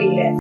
गई है।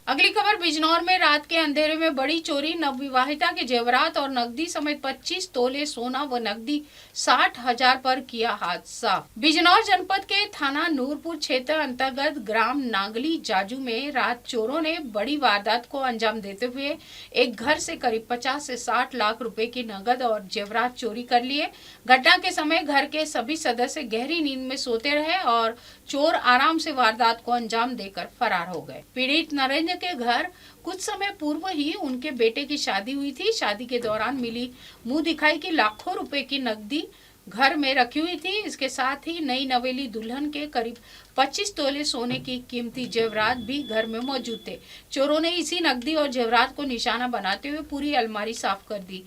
अगली खबर बिजनौर में रात के अंधेरे में बड़ी चोरी, नवविवाहिता के जेवरात और नकदी समेत 25 तोले सोना व नकदी 60,000 पर किया हादसा। बिजनौर जनपद के थाना नूरपुर क्षेत्र अंतर्गत ग्राम नागली जाजू में रात चोरों ने बड़ी वारदात को अंजाम देते हुए एक घर से करीब 50 से 60 लाख रुपए की नकद और जेवरात चोरी कर लिए। घटना के समय घर के सभी सदस्य गहरी नींद में सोते रहे और चोर आराम से वारदात को अंजाम देकर फरार हो गए। पीड़ित नरेंद्र के घर कुछ समय पूर्व ही उनके बेटे की शादी हुई थी। शादी के दौरान मिली मुंह दिखाई की लाखों रुपए की नकदी घर में रखी हुई थी। इसके साथ ही नई नवेली दुल्हन के करीब 25 तोले सोने की कीमती जेवरात भी घर में मौजूद थे। चोरों ने इसी नकदी और जेवरात को निशाना बनाते हुए पूरी अलमारी साफ कर दी।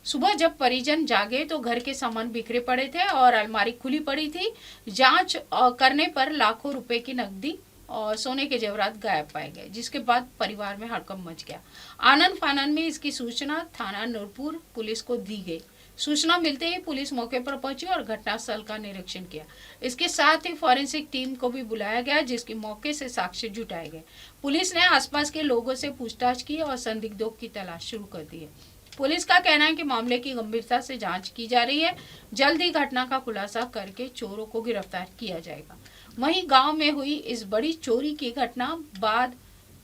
सुबह जब परिजन जागे तो घर के सामान बिखरे पड़े थे और अलमारी खुली पड़ी थी। जांच करने पर लाखों रुपए की नकदी और सोने के जेवरात गायब पाए गए, जिसके बाद परिवार में हड़कंप मच गया। आनन फानन में इसकी सूचना थाना नूरपुर पुलिस को दी गई। सूचना मिलते ही पुलिस मौके पर पहुंची और घटनास्थल का निरीक्षण किया। इसके साथ ही फॉरेंसिक टीम को भी बुलाया गया, जिसके मौके से साक्ष्य जुटाए गए। पुलिस ने आसपास के लोगों से पूछताछ की और संदिग्धों की तलाश शुरू कर दी है। पुलिस का कहना है कि मामले की गंभीरता से जांच की जा रही है। जल्द ही घटना का खुलासा करके चोरों को गिरफ्तार किया जाएगा। वहीं गांव में हुई इस बड़ी चोरी की घटना बाद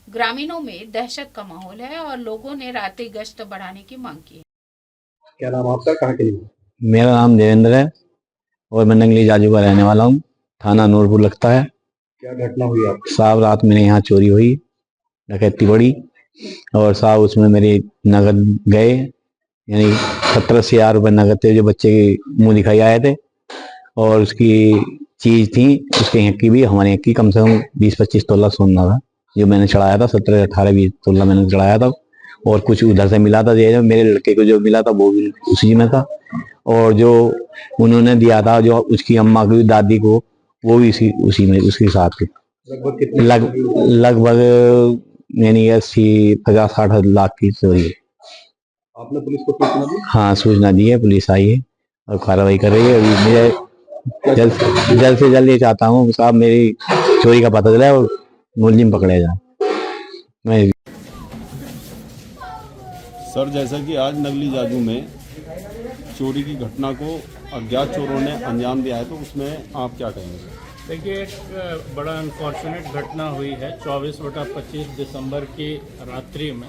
ग्रामीणों में दहशत का माहौल है और लोगों ने रात्रि गश्त बढ़ाने की मांग की है। क्या नाम आपका, कहाँ के लिए? मेरा नाम देवेंद्र है और मैं नंगली जाजू का रहने वाला हूँ। थाना नूरपुर लगता है। क्या घटना हुई आपकी? साहब रात में यहाँ चोरी हुई, डकैती बड़ी और साहब उसमें मेरी नगद गए, यानी 17,000 रुपये नगद थे जो बच्चे की मुंह दिखाई आए थे, और उसकी चीज थी उसके यहाँ की भी, हमारे यहाँ की कम से कम 20-25 तोला सोना था जो मैंने चढ़ाया था। 17, 18, 20 तोला मैंने चढ़ाया था और कुछ उधर से मिला था। मेरे लड़के को जो मिला था वो भी उसी में था, और जो उन्होंने दिया था जो उसकी अम्मा की दादी को, वो भी उसी में उसके साथ थे। लगभग यानी 80-50-60 लाख की चोरी है। आपने पुलिस को सूचना दी? हाँ, सूचना दी है, पुलिस आई है और कार्रवाई कर रही है। अभी मैं जल्द से जल्द ये चाहता हूँ साहब मेरी चोरी का पता चला और मुलजिम पकड़े जाए। मैं सर, जैसा कि आज नगली जाजू में चोरी की घटना को अज्ञात चोरों ने अंजाम दिया है, तो उसमें आप क्या कहेंगे? देखिए, एक बड़ा अनफॉर्चुनेट घटना हुई है 24/25 दिसंबर की रात्रि में।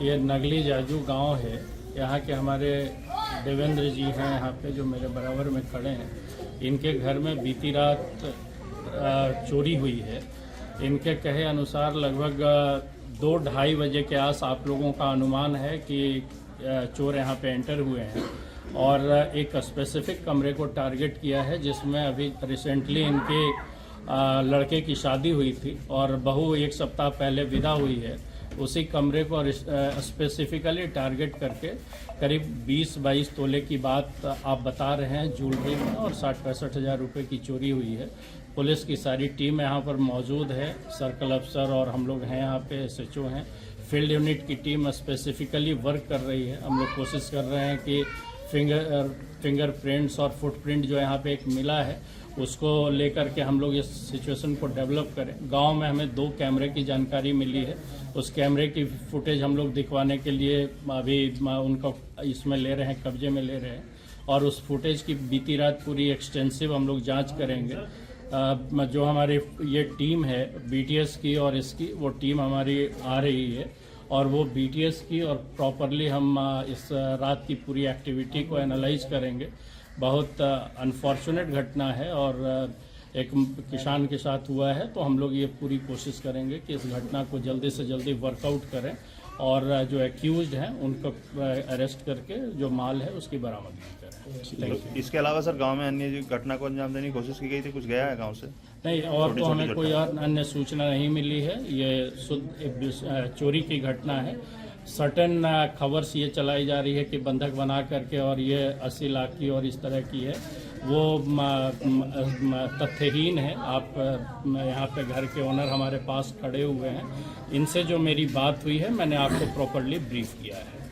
ये नगली जाजू गांव है। यहाँ के हमारे देवेंद्र जी हैं यहाँ पे, जो मेरे बराबर में खड़े हैं। इनके घर में बीती रात चोरी हुई है। इनके कहे अनुसार लगभग 2-2:30 बजे के आस आप लोगों का अनुमान है कि चोर यहाँ पे एंटर हुए हैं और एक स्पेसिफिक कमरे को टारगेट किया है, जिसमें अभी रिसेंटली इनके लड़के की शादी हुई थी और बहू 1 सप्ताह पहले विदा हुई है। उसी कमरे को स्पेसिफिकली टारगेट करके करीब 20-22 तोले की बात आप बता रहे हैं ज्वेलरी में, और 60-65 हज़ार रुपये की चोरी हुई है। पुलिस की सारी टीम यहाँ पर मौजूद है, सर्कल अफसर और हम लोग हैं यहाँ पे, SHO हैं। फील्ड यूनिट की टीम स्पेसिफिकली वर्क कर रही है। हम लोग कोशिश कर रहे हैं कि फिंगरप्रिंट्स और फुटप्रिंट जो यहाँ पे एक मिला है उसको लेकर के हम लोग इस सिचुएशन को डेवलप करें। गांव में हमें 2 कैमरे की जानकारी मिली है। उस कैमरे की फुटेज हम लोग दिखवाने के लिए अभी उनको इसमें ले रहे हैं, कब्जे में ले रहे हैं, और उस फुटेज की बीती रात पूरी एक्सटेंसिव हम लोग जांच करेंगे। जो हमारी ये टीम है BTS की और इसकी, वो टीम हमारी आ रही है और वो BTS की और प्रॉपरली हम इस रात की पूरी एक्टिविटी को एनालाइज करेंगे। बहुत अनफॉर्चुनेट घटना है और एक किसान के साथ हुआ है, तो हम लोग ये पूरी कोशिश करेंगे कि इस घटना को जल्दी से जल्दी वर्कआउट करें और जो एक्यूज्ड हैं उनको अरेस्ट करके जो माल है उसकी बरामदगी करें। इसके अलावा सर गांव में अन्य घटना को अंजाम देने की कोशिश की गई थी, कुछ गया है गांव से? नहीं, और तो हमें कोई और अन्य सूचना नहीं मिली है। ये शुद्ध चोरी की घटना है। सर्टेन खबर्स ये चलाई जा रही है कि बंधक बना करके और ये 80 लाख की और इस तरह की है, वो तथ्यहीन है। आप यहाँ पे घर के ओनर हमारे पास खड़े हुए हैं, इनसे जो मेरी बात हुई है मैंने आपको प्रॉपर्ली ब्रीफ किया है।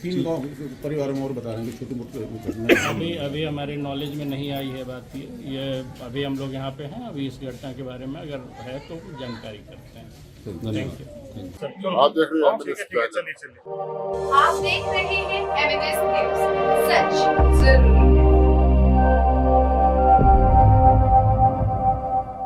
3 गाँव परिवारों में और बता रहे हैं कि छोटी मोटी घटना अभी हमारे नॉलेज में नहीं आई है बात ये अभी हम लोग यहाँ पे हैं। अभी इस घटना के बारे में अगर है तो जानकारी करते हैं। Thank you. आप देख रहे हैं आप देख रहे हैं एमएनएस न्यूज, सच जरूरी।